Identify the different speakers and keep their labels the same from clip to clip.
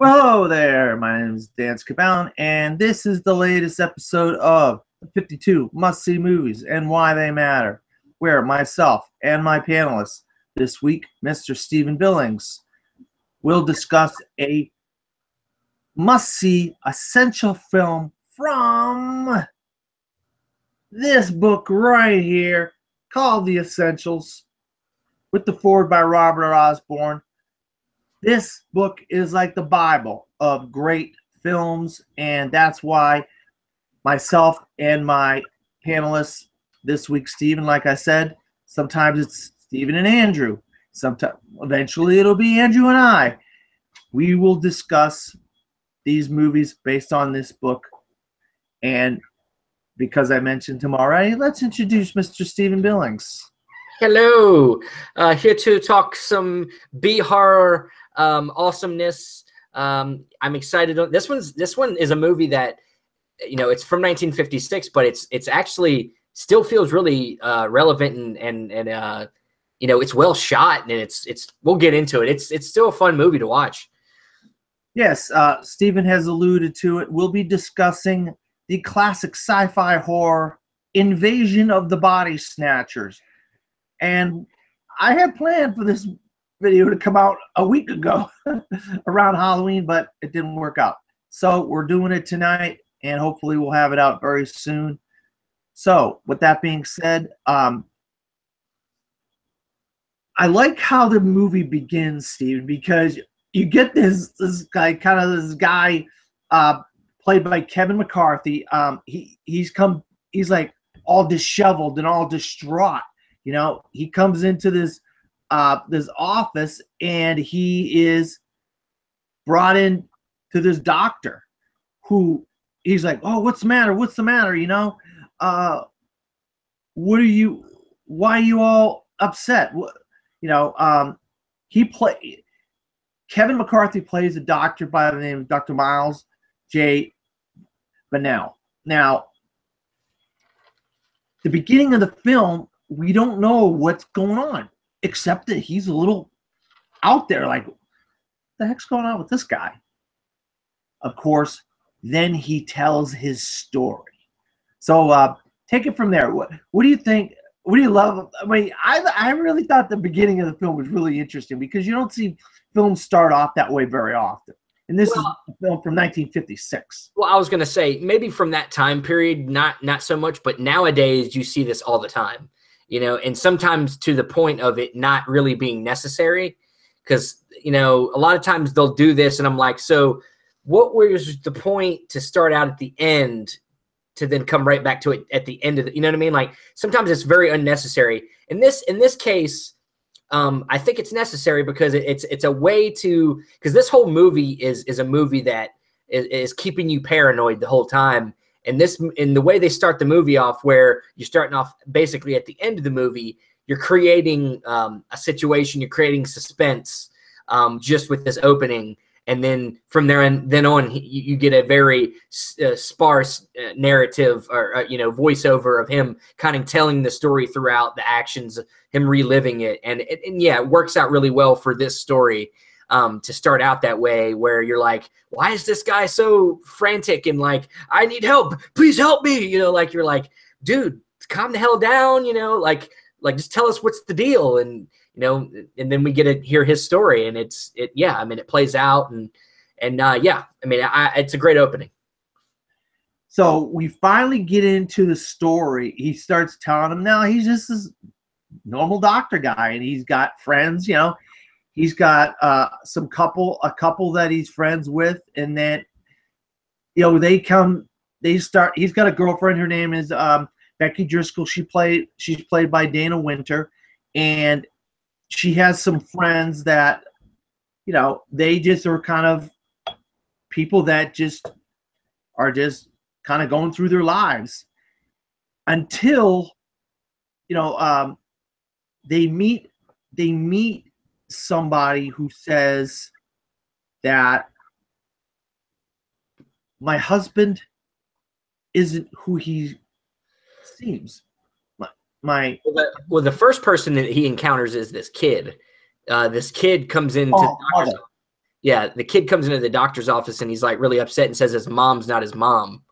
Speaker 1: Well, hello there. My name is Dan Scabound, and this is the latest episode of the 52 Must-See Movies and Why They Matter, where myself and my panelists, this week, Mr. Stephen Billings, will discuss a must-see essential film from this book right here called The Essentials, with the foreword by Robert Osborne. This book is like the Bible of great films, and that's why myself and my panelists this week, Stephen, like I said, sometimes it's Stephen and Andrew. Sometimes, eventually it'll be Andrew and I. We will discuss these movies based on this book. And because I mentioned him already, let's introduce Mr. Stephen Billings.
Speaker 2: Hello, here to talk some B-horror awesomeness. I'm excited. This one is a movie that, you know, it's from 1956, but it's actually still feels really relevant and you know, it's well shot, and it's we'll get into it. It's still a fun movie to watch.
Speaker 1: Yes, Stephen has alluded to it. We'll be discussing the classic sci-fi horror Invasion of the Body Snatchers. And I had planned for this video to come out a week ago around Halloween, but it didn't work out. So we're doing it tonight, and hopefully we'll have it out very soon. So with that being said, I like how the movie begins, Steve, because you get this guy played by Kevin McCarthy. He's like all disheveled and all distraught. You know, he comes into this office, and he is brought in to this doctor who he's like, "Oh, what's the matter? What's the matter? You know, why are you all upset?" You know, Kevin McCarthy plays a doctor by the name of Dr. Miles J. Bennell. Now, the beginning of the film, we don't know what's going on, except that he's a little out there, like, what the heck's going on with this guy? Of course, then he tells his story. So take it from there. What do you think? What do you love? I mean, I really thought the beginning of the film was really interesting, because you don't see films start off that way very often. And this is a film from 1956.
Speaker 2: Well, I was going to say, maybe from that time period, not so much, but nowadays you see this all the time. You know, and sometimes to the point of it not really being necessary, because, you know, a lot of times they'll do this, and I'm like, so what was the point to start out at the end to then come right back to it at the end of the, you know what I mean? Like, sometimes it's very unnecessary. In this case, I think it's necessary because it's a way to, because this whole movie is a movie that is keeping you paranoid the whole time. And the way they start the movie off, where you're starting off basically at the end of the movie, you're creating a situation, you're creating suspense just with this opening. And then from there and then on, you get a very sparse narrative or you know, voiceover of him kind of telling the story throughout the actions, him reliving it. And yeah, it works out really well for this story. To start out that way, where you're like, why is this guy so frantic and like, I need help, please help me, you know, like, you're like, dude, calm the hell down, you know, like just tell us what's the deal. And you know, and then we get to hear his story, and yeah, I mean, it plays out, and yeah, I mean, it's a great opening.
Speaker 1: So we finally get into the story. He starts telling him now he's just this normal doctor guy, and he's got friends, you know. He's got a couple that he's friends with, and then, you know, he's got a girlfriend. Her name is Becky Driscoll. She's played by Dana Winter, and she has some friends that, you know, they just are kind of people that just are just kind of going through their lives until, you know, they meet somebody who says that my husband isn't who he seems.
Speaker 2: Well, the first person that he encounters is this kid. This kid comes into Yeah, the kid comes into the doctor's office and he's like really upset and says his mom's not his mom.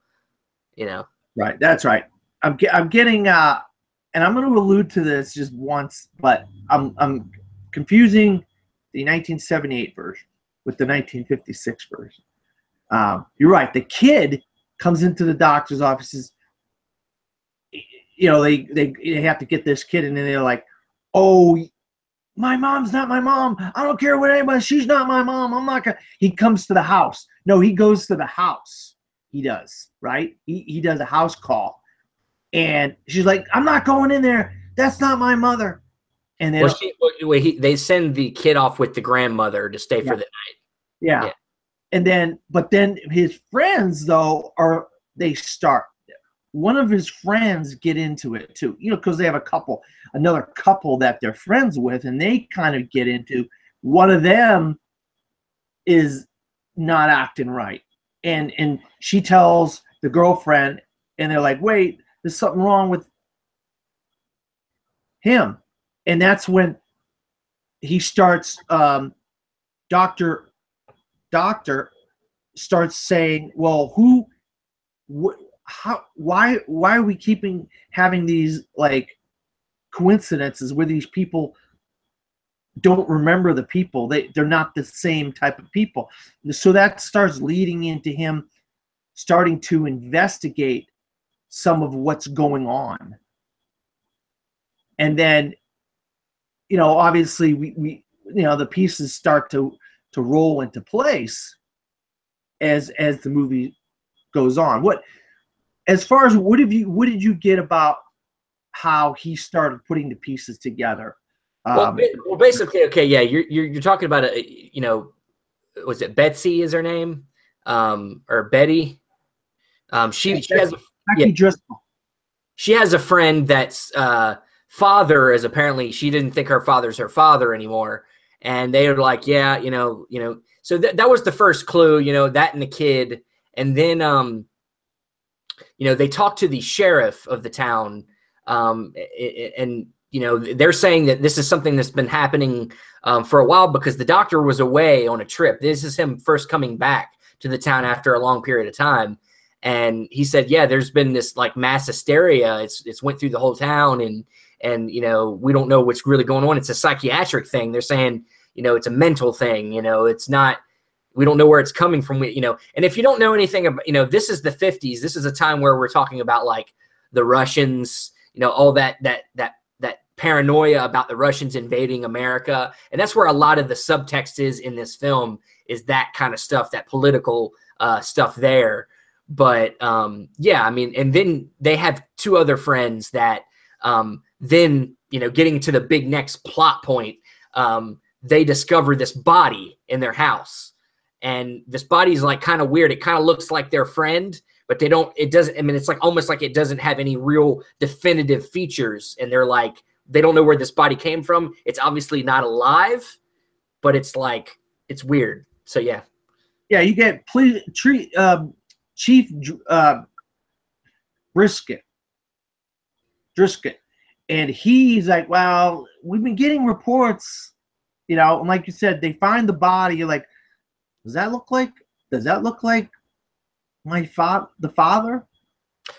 Speaker 2: You know.
Speaker 1: Right. That's right. I'm getting and I'm going to allude to this just once, but I'm confusing the 1978 version with the 1956 version. You're right. The kid comes into the doctor's offices. You know, they have to get this kid, and then they're like, "Oh, my mom's not my mom. I don't care what anybody. She's not my mom. I'm not gonna." He comes to the house. No, he goes to the house. He does, right? He does a house call, and she's like, "I'm not going in there. That's not my mother." And then
Speaker 2: they send the kid off with the grandmother to stay for the night.
Speaker 1: Yeah. And then, but then his friends though they start. One of his friends get into it too, you know, because they have another couple that they're friends with, and they kind of get into. One of them is not acting right, and she tells the girlfriend, and they're like, "Wait, there's something wrong with him," and that's when he starts. Doctor starts saying, "Well, why are we having these like coincidences where these people don't remember the people? They're not the same type of people." So that starts leading into him starting to investigate some of what's going on. And then, you know, obviously we you know, the pieces start to roll into place as the movie goes on. As far as what did you get about how he started putting the pieces togeter?
Speaker 2: Well, basically, okay, yeah, you're talking about you know, was it Betsy is her name, or Betty? She has
Speaker 1: Becky Driscoll.
Speaker 2: She has a friend that's father is apparently, she didn't think her father's her father anymore, and they were like, yeah, you know. So that was the first clue, you know, that and the kid, and then you know, they talked to the sheriff of the town, and you know, they're saying that this is something that's been happening for a while because the doctor was away on a trip. This is him first coming back to the town after a long period of time. And he said, yeah, there's been this like mass hysteria. It's went through the whole town, and you know, we don't know what's really going on. It's a psychiatric thing. They're saying, you know, it's a mental thing. You know, it's not. We don't know where it's coming from. You know, and if you don't know anything about, you know, this is the 50s. This is a time where we're talking about like the Russians. You know, all that paranoia about the Russians invading America, and that's where a lot of the subtext is in this film. Is that kind of stuff, that political stuff there. But yeah, I mean, and then they have two other friends that then, you know, getting to the big next plot point, they discover this body in their house, and this body's like kind of weird. It kind of looks like their friend, but it doesn't, I mean, it's like almost like it doesn't have any real definitive features, and they're like, they don't know where this body came from. It's obviously not alive, but it's like, it's weird. So yeah.
Speaker 1: Yeah, you get Chief Driscoll, and he's like, well, we've been getting reports, you know, and like you said, they find the body. You're like, does that look like my the father?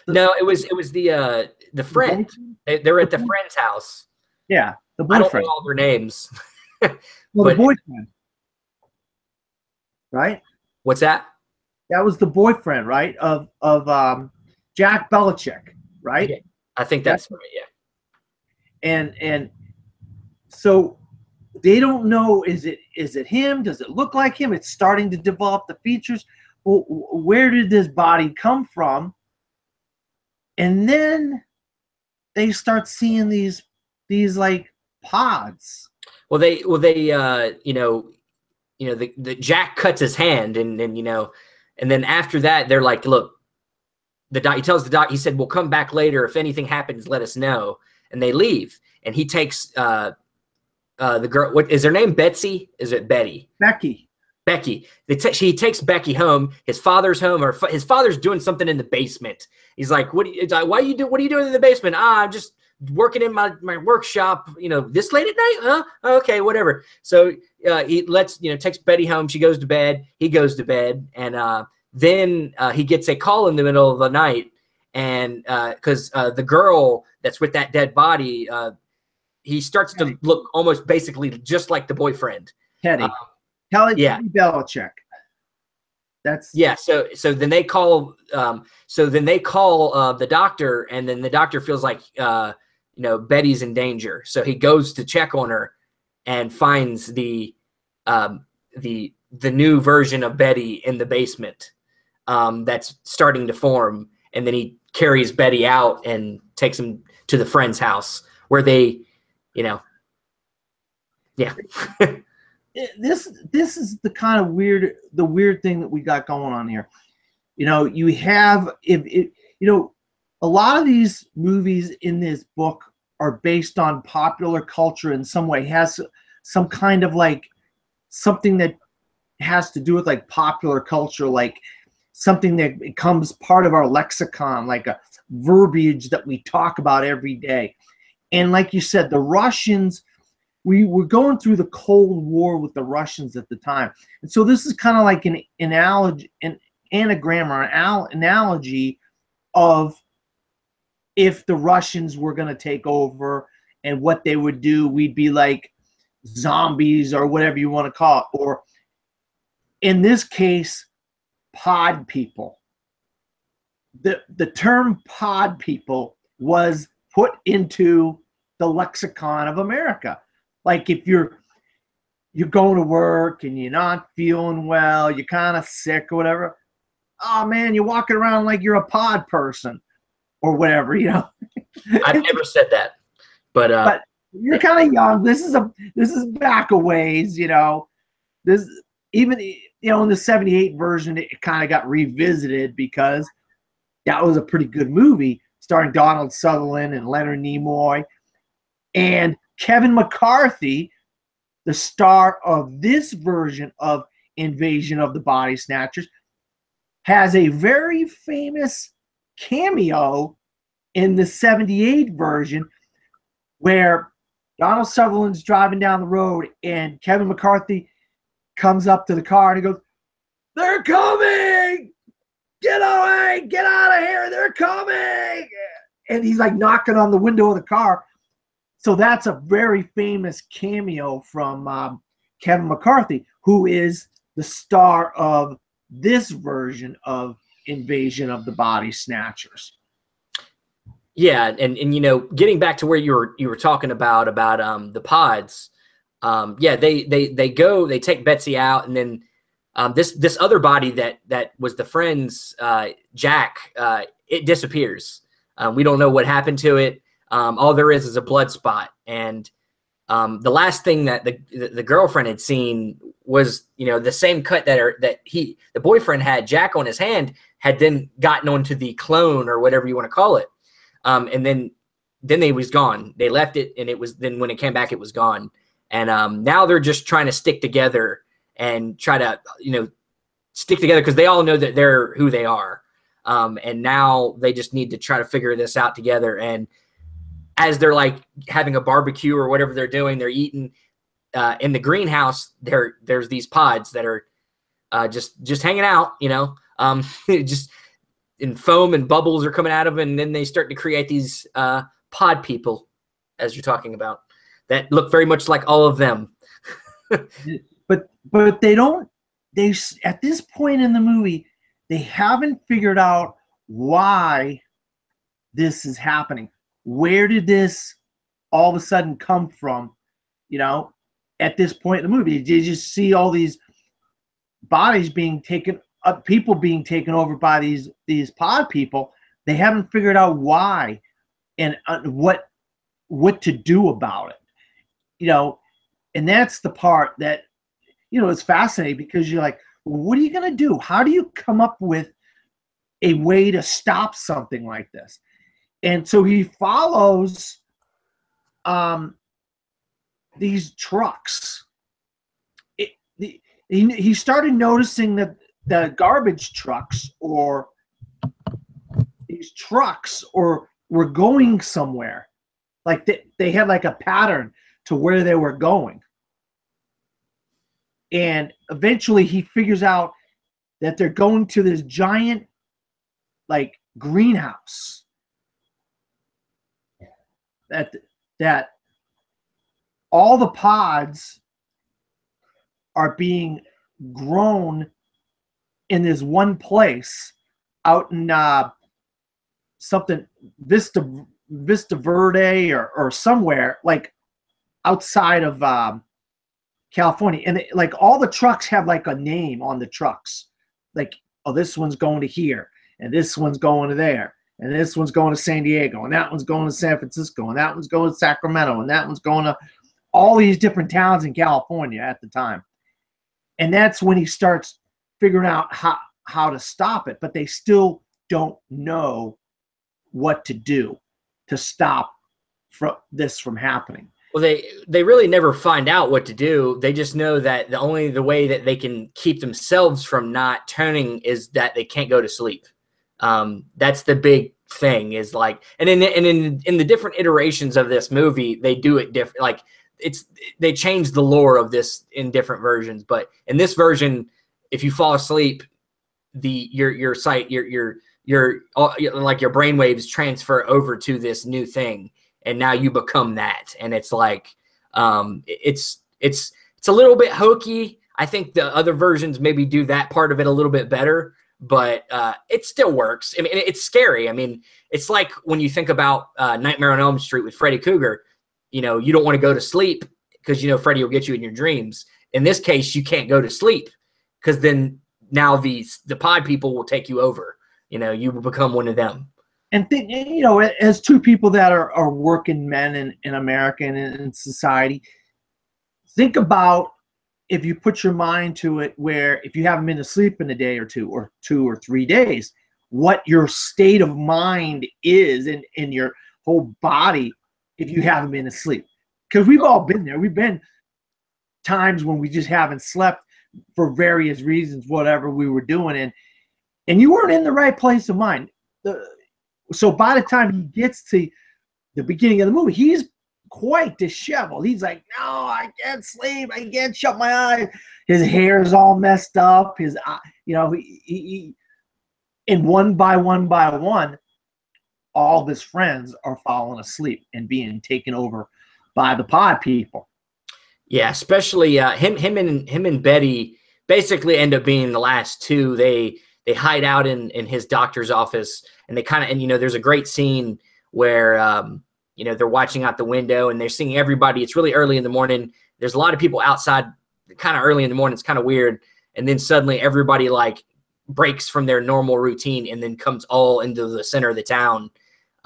Speaker 2: No, it was the friend. They were at the friend's house.
Speaker 1: Yeah, the
Speaker 2: boyfriend. I don't
Speaker 1: boyfriend.
Speaker 2: know all their names.
Speaker 1: Well, the boyfriend, right?
Speaker 2: What's that?
Speaker 1: That was the boyfriend, right? Of Jack Belichick, right?
Speaker 2: Yeah, I think that's right. Yeah.
Speaker 1: And so they don't know, is it him? Does it look like him? It's starting to develop the features. Well, where did this body come from? And then they start seeing these like pods. Well,
Speaker 2: they you know, the Jack cuts his hand, and you know, and then after that, they're like, look, he tells the doc, he said, we'll come back later. If anything happens, let us know. And they leave. And he takes the girl, what is her name? Betsy? Is it Betty? Becky. He takes Becky home. His father's home, or his father's doing something in the basement. He's like, what are you doing in the basement? I'm just working in my workshop, this late at night, huh? Okay, whatever. So he takes Betty home. She goes to bed. He goes to bed. And then he gets a call in the middle of the night. And because the girl that's with that dead body, he starts to look almost basically just like the boyfriend.
Speaker 1: Kelly Belichick.
Speaker 2: So then they call the doctor, and then the doctor feels like Betty's in danger. So he goes to check on her and finds the new version of Betty in the basement that's starting to form. And then he carries Betty out and takes him to the friend's house where they,
Speaker 1: This is the kind of weird thing that we got going on here. You have a lot of these movies in this book are based on popular culture in some way, has some kind of like something that has to do with like popular culture, like something that becomes part of our lexicon, like a verbiage that we talk about every day. And like you said, the Russians, we were going through the Cold War with the Russians at the time. And so this is kind of like an analogy, an anagram or an analogy of if the Russians were going to take over and what they would do. We'd be like zombies or whatever you want to call it. Or in this case, pod people. The term pod people was put into the lexicon of America. Like if you're going to work and you're not feeling well, you're kind of sick or whatever. Oh man, you're walking around like you're a pod person or whatever,
Speaker 2: I've never said that, but
Speaker 1: you're kind of young. This is back a ways, This even in the '78 version, it kind of got revisited because that was a pretty good movie starring Donald Sutherland and Leonard Nimoy. And Kevin McCarthy, the star of this version of Invasion of the Body Snatchers, has a very famous cameo in the '78 version where Donald Sutherland's driving down the road and Kevin McCarthy comes up to the car and he goes, "They're coming! Get away! Get out of here! They're coming!" And he's like knocking on the window of the car. So that's a very famous cameo from Kevin McCarthy, who is the star of this version of Invasion of the Body Snatchers.
Speaker 2: Yeah, and getting back to where you were talking about the pods, they take Betsy out, and then this other body that was the friend's Jack, it disappears. We don't know what happened to it. All there is a blood spot, and the last thing that the girlfriend had seen was the same cut that the boyfriend had Jack on his hand had then gotten onto the clone or whatever you want to call it, and then they was gone. They left it, and it was then when it came back, it was gone. And now they're just trying to stick together and try to stick together because they all know that they're who they are, and now they just need to try to figure this out together. And as they're like having a barbecue or whatever they're doing, they're eating in the greenhouse. There's these pods that are just hanging out, just in foam and bubbles are coming out of them, and then they start to create these pod people, as you're talking about, that look very much like all of them.
Speaker 1: but they don't. They at this point in the movie, they haven't figured out why this is happening. Where did this all of a sudden come from? At this point in the movie, did you just see all these bodies being taken up, people being taken over by these pod people? They haven't figured out why and what to do about it. And that's the part that it's fascinating because you're like, well, what are you going to do? How do you come up with a way to stop something like this? And so he follows these trucks. He started noticing that the garbage trucks or these trucks were going somewhere. Like they had like a pattern to where they were going. And eventually he figures out that they're going to this giant like greenhouse that all the pods are being grown in this one place out in something Vista Verde or somewhere like outside of California. And like all the trucks have like a name on the trucks, like, oh, this one's going to here, and this one's going to there, and this one's going to San Diego, and that one's going to San Francisco, and that one's going to Sacramento, and that one's going to all these different towns in California at the time. And that's when he starts figuring out how to stop it, but they still don't know what to do to stop this from happening.
Speaker 2: Well, they really never find out what to do. They just know that the way that they can keep themselves from not turning is that they can't go to sleep. That's the big thing, is like, and in the different iterations of this movie, they do it different. Like they change the lore of this in different versions, but in this version, if you fall asleep, your sight, your like your brainwaves transfer over to this new thing. And now you become that. And it's like, it's a little bit hokey. I think the other versions maybe do that part of it a little bit better, but it still works. I mean, it's scary. I mean, it's like when you think about Nightmare on Elm Street with Freddy Krueger, you know, you don't want to go to sleep because, you know, Freddy will get you in your dreams. In this case, you can't go to sleep because then now the pod people will take you over. You know, you will become one of them.
Speaker 1: And you know, as two people that are working men in America and in society, think about if you put your mind to it, where if you haven't been asleep in a day or 2 or 3 days, what your state of mind is in your whole body if you haven't been asleep. Because we've all been there. We've been times when we just haven't slept for various reasons, whatever we were doing, and you weren't in the right place of mind. So by the time he gets to the beginning of the movie, he's quite disheveled. He's like, no, I can't sleep. I can't shut my eyes. His hair's all messed up. His, you know, and one by one, all of his friends are falling asleep and being taken over by the pod people.
Speaker 2: Yeah, especially him and Betty basically end up being the last two. They hide out in his doctor's office, and they kind of, and you know, there's a great scene where you know, they're watching out the window and they're seeing everybody. It's really early in the morning. There's a lot of people outside kind of early in the morning. It's kind of weird. And then suddenly everybody like breaks from their normal routine and then comes all into the center of the town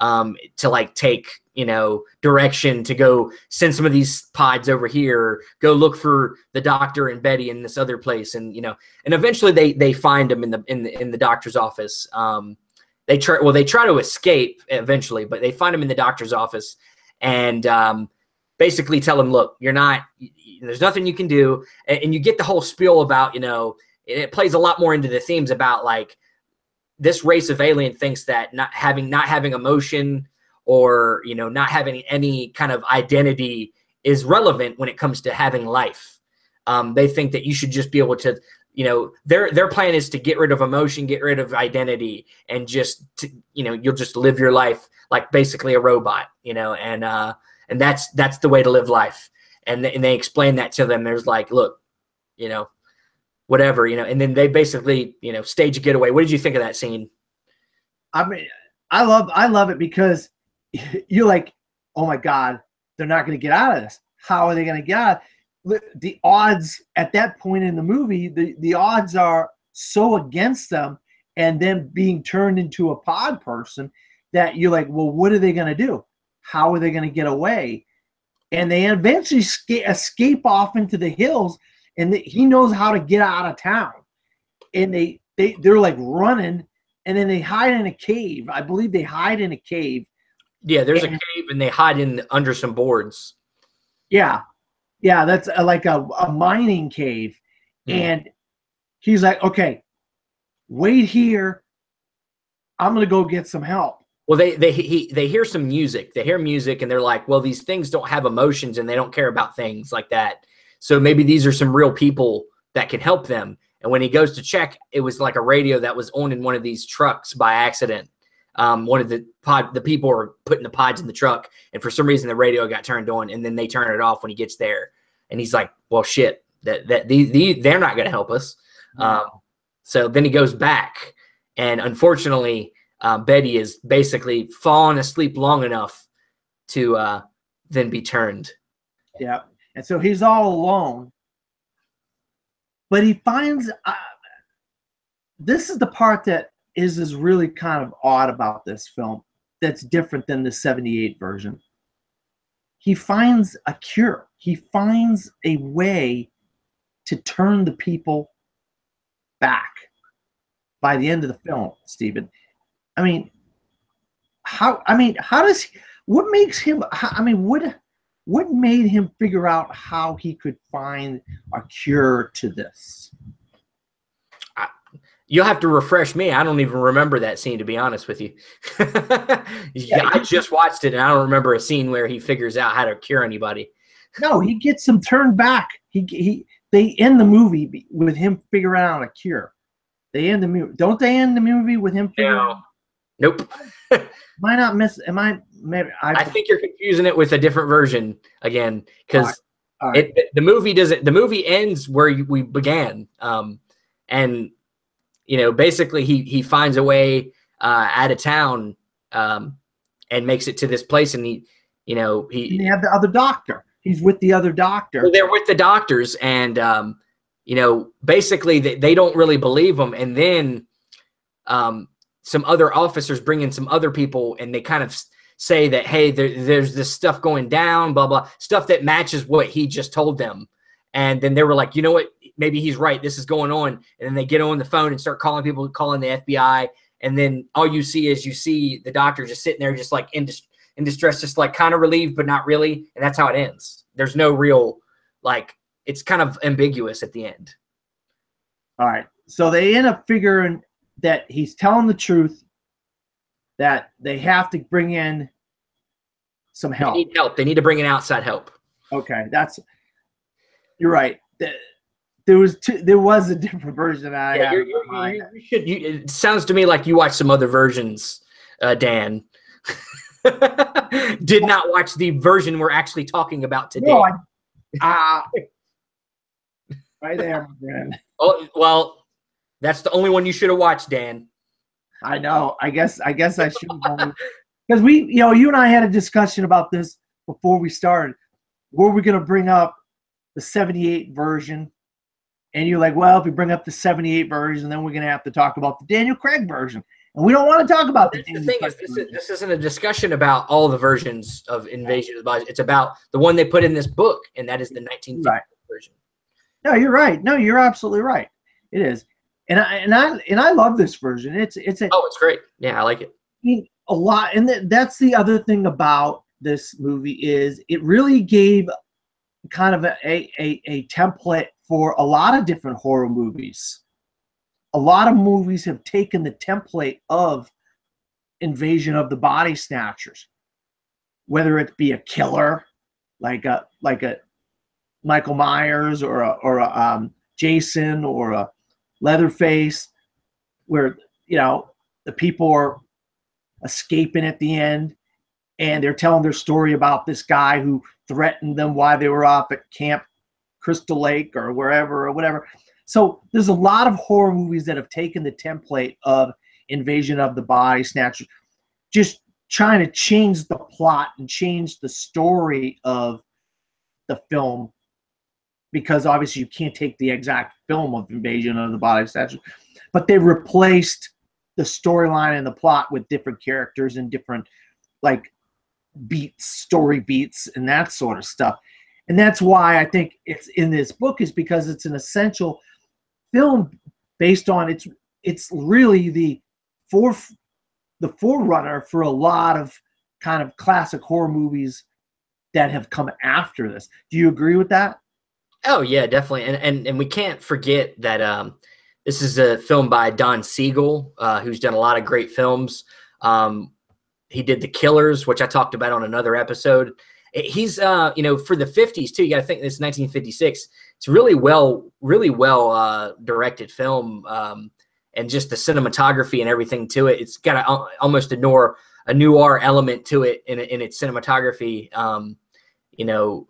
Speaker 2: to like take, you know, direction to go send some of these pods over here, or go look for the doctor and Betty in this other place. And, you know, and eventually they find him in the doctor's office. They try to escape eventually, but they find him in the doctor's office and basically tell him, look, there's nothing you can do. And you get the whole spiel about, you know, it plays a lot more into the themes about like this race of alien thinks that not having emotion, or, you know, not having any kind of identity is relevant when it comes to having life. They think that you should just be able to, you know, their plan is to get rid of emotion, get rid of identity, and just, you know, you'll just live your life like basically a robot, you know, and that's the way to live life. And they explain that to them. There's like, look, you know, whatever, you know, and then they basically, you know, stage a getaway. What did you think of that scene?
Speaker 1: I mean, I love it because you're like, oh my God, they're not going to get out of this. How are they going to get out? The odds at that point in the movie, the odds are so against them and them being turned into a pod person that you're like, well, what are they going to do? How are they going to get away? And they eventually escape off into the hills, and he knows how to get out of town. And they're like running, and then they hide in a cave. I believe they hide in a cave.
Speaker 2: Yeah, there's a cave, and they hide under some boards.
Speaker 1: Yeah. Yeah, that's like a mining cave. Mm. And he's like, okay, wait here. I'm going to go get some help.
Speaker 2: Well, they hear some music. They hear music, and they're like, well, these things don't have emotions, and they don't care about things like that. So maybe these are some real people that can help them. And when he goes to check, it was like a radio that was on in one of these trucks by accident. One of the people were putting the pods in the truck, and for some reason the radio got turned on, and then they turn it off when he gets there. And he's like, well, shit, they're not going to help us. So then he goes back, and unfortunately, Betty is basically fallen asleep long enough to then be turned.
Speaker 1: Yeah. And so he's all alone. But he finds this is the part that is really kind of odd about this film that's different than the 78 version. He finds a cure. He finds a way to turn the people back by the end of the film, Stephen. I mean, how does he, what makes him, what made him figure out how he could find a cure to this?
Speaker 2: You'll have to refresh me. I don't even remember that scene, to be honest with you. I just watched it, and I don't remember a scene where he figures out how to cure anybody.
Speaker 1: No, he gets them turned back. They end the movie with him figuring out a cure. They end the movie. Don't they end the movie with him figuring out?
Speaker 2: Nope.
Speaker 1: Am I not miss? Am I? Maybe
Speaker 2: I think you're confusing it with a different version again, because
Speaker 1: right.
Speaker 2: The movie doesn't. The movie ends where we began, and basically he finds a way out of town and makes it to this place, and he
Speaker 1: have the other doctor. He's with the other doctor.
Speaker 2: Well, they're with the doctors, and basically they don't really believe him, and then some other officers bring in some other people, and they kind of say that, hey, there's this stuff going down, blah, blah, stuff that matches what he just told them. And then they were like, you know what, maybe he's right, this is going on. And then they get on the phone and start calling people, calling the FBI. And then all you see is the doctor just sitting there just like in distress, just like kind of relieved, but not really. And that's how it ends. There's no real, it's kind of ambiguous at the end.
Speaker 1: All right. So they end up figuring that he's telling the truth, that they have to bring in some help.
Speaker 2: They need help. They need to bring in outside help.
Speaker 1: Okay. You're right. There was a different version.
Speaker 2: It sounds to me like you watched some other versions, Dan. Did not watch the version we're actually talking about today.
Speaker 1: No, right there, my friend.
Speaker 2: Oh, well, that's the only one you should have watched, Dan.
Speaker 1: I know. I guess I should have. Because you and I had a discussion about this before we started. Were we going to bring up the 78 version? And you're like, well, if we bring up the 78 version, then we're going to have to talk about the Daniel Craig version. And we don't want to talk about the
Speaker 2: thing is, this isn't a discussion about all the versions of Invasion of the Body. It's about the one they put in this book, and that is the 1950 version.
Speaker 1: No, you're right. No, you're absolutely right. It is. And I love this version. It's
Speaker 2: great. Yeah, I like it.
Speaker 1: I mean, a lot, and that's the other thing about this movie is it really gave kind of a template for a lot of different horror movies. A lot of movies have taken the template of Invasion of the Body Snatchers, whether it be a killer like a Michael Myers or a Jason or a Leatherface, where the people are escaping at the end and they're telling their story about this guy who threatened them while they were off at Camp Crystal Lake or wherever or whatever. So there's a lot of horror movies that have taken the template of Invasion of the Body Snatchers, just trying to change the plot and change the story of the film, because obviously you can't take the exact film of Invasion of the Body Snatchers, but they replaced the storyline and the plot with different characters and different story beats and that sort of stuff. And that's why I think it's in this book, is because it's an essential film based on it's really the forerunner for a lot of kind of classic horror movies that have come after this. Do you agree with that?
Speaker 2: Oh yeah, definitely. And we can't forget that this is a film by Don Siegel, who's done a lot of great films. He did The Killers, which I talked about on another episode. He's you know, for the 50s too. You got to think this 1956. It's really well directed film, and just the cinematography and everything to it. It's got almost a noir element to it in its cinematography. You know,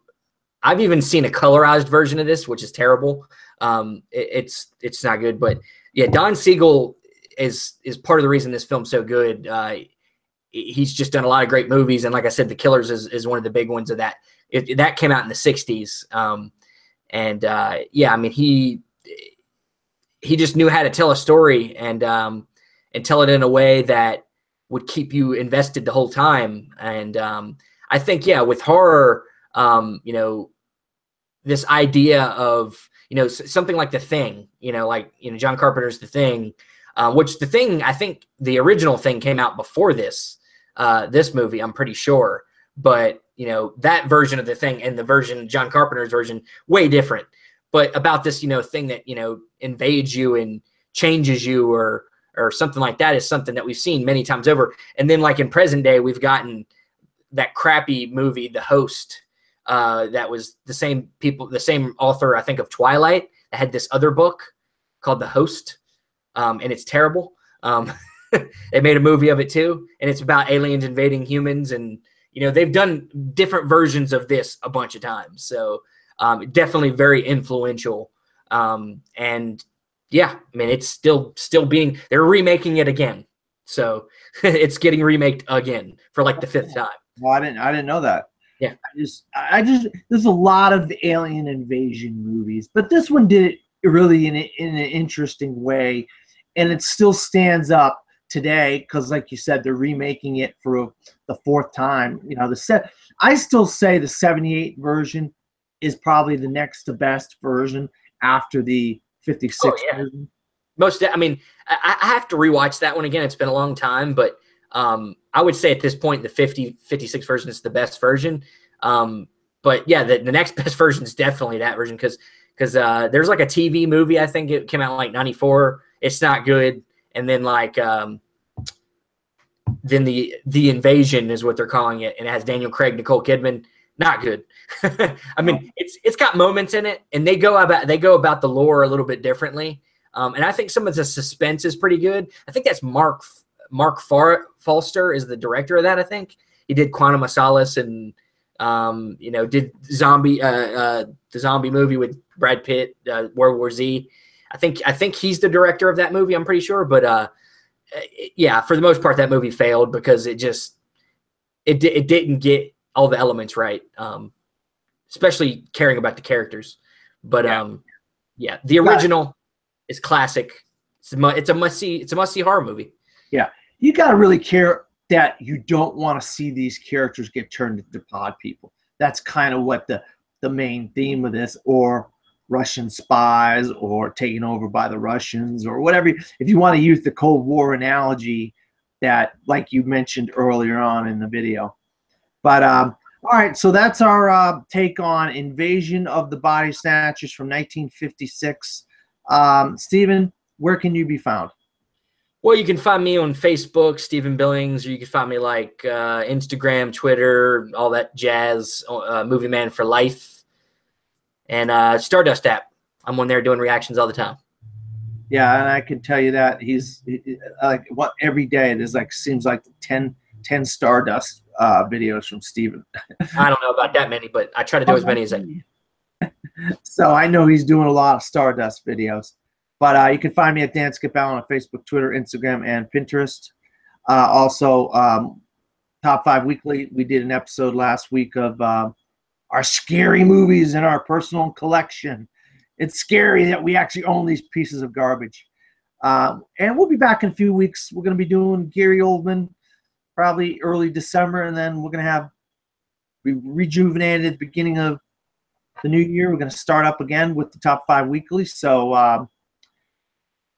Speaker 2: I've even seen a colorized version of this, which is terrible. It's not good, but yeah, Don Siegel is part of the reason this film's so good. He's just done a lot of great movies, and like I said, The Killers is one of the big ones of that. That came out in the 60s, yeah, I mean, he just knew how to tell a story and tell it in a way that would keep you invested the whole time. And I think, yeah, with horror, you know, this idea of, you know, something like The Thing, you know, like, you know, John Carpenter's The Thing, which The Thing, I think the original Thing came out before this movie, I'm pretty sure. But, you know, that version of The Thing and the version, John Carpenter's version, way different. But about this, you know, thing that, you know, invades you and changes you or something like that is something that we've seen many times over. And then, like, in present day, we've gotten that crappy movie, The Host, that was the same author, I think, of Twilight, that had this other book called The Host, and it's terrible. They made a movie of it too, and it's about aliens invading humans, and, you know, they've done different versions of this a bunch of times. So definitely very influential. And yeah, I mean, it's still being, they're remaking it again. So it's getting remaked again for like the 5th time.
Speaker 1: Well, I didn't know that.
Speaker 2: Yeah.
Speaker 1: I just there's a lot of alien invasion movies, but this one did it really in an interesting way, and it still stands up today because, like you said, they're remaking it for the 4th time. You know, I still say the 78 version is probably the next to best version after the 56 version.
Speaker 2: I mean, I have to rewatch that one again. It's been a long time, but I would say at this point the 56 version is the best version. But yeah, the next best version is definitely that version because there's like a TV movie, I think it came out in like 94. It's not good. And then like then the Invasion is what they're calling it, and it has Daniel Craig, Nicole Kidman. Not good. I mean, it's got moments in it, and they go about the lore a little bit differently. And I think some of the suspense is pretty good. I think that's Mark Forster is the director of that. I think he did Quantum of Solace and you know, did the zombie movie with Brad Pitt, World War Z. I think he's the director of that movie. I'm pretty sure, but yeah, for the most part, that movie failed because it didn't get all the elements right, especially caring about the characters. But yeah, the original is classic. It's a must-see horror movie.
Speaker 1: Yeah, you got to really care that you don't want to see these characters get turned into pod people. That's kind of what the main theme of this, or Russian spies, or taken over by the Russians, or whatever. If you want to use the Cold War analogy that, like you mentioned earlier on in the video. But all right, so that's our take on Invasion of the Body Snatchers from 1956. Stephen, where can you be found?
Speaker 2: Well, you can find me on Facebook, Stephen Billings, or you can find me like Instagram, Twitter, all that jazz, Movie Man for Life, and Stardust app. I'm on there doing reactions all the time.
Speaker 1: Yeah, and I can tell you that he's like every day there's like seems like 10 Stardust videos from Stephen.
Speaker 2: I don't know about that many, but I try to do as many as I can.
Speaker 1: So I know he's doing a lot of Stardust videos. But you can find me at Dan Skip Allen on Facebook, Twitter, Instagram, and Pinterest. Also, Top 5 Weekly, we did an episode last week of our scary movies in our personal collection. It's scary that we actually own these pieces of garbage. And we'll be back in a few weeks. We're going to be doing Gary Oldman probably early December, and then we're going to have rejuvenated at the beginning of the new year. We're going to start up again with the Top 5 Weekly. So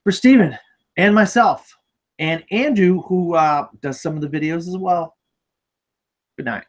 Speaker 1: for Stephen and myself and Andrew, who does some of the videos as well, good night.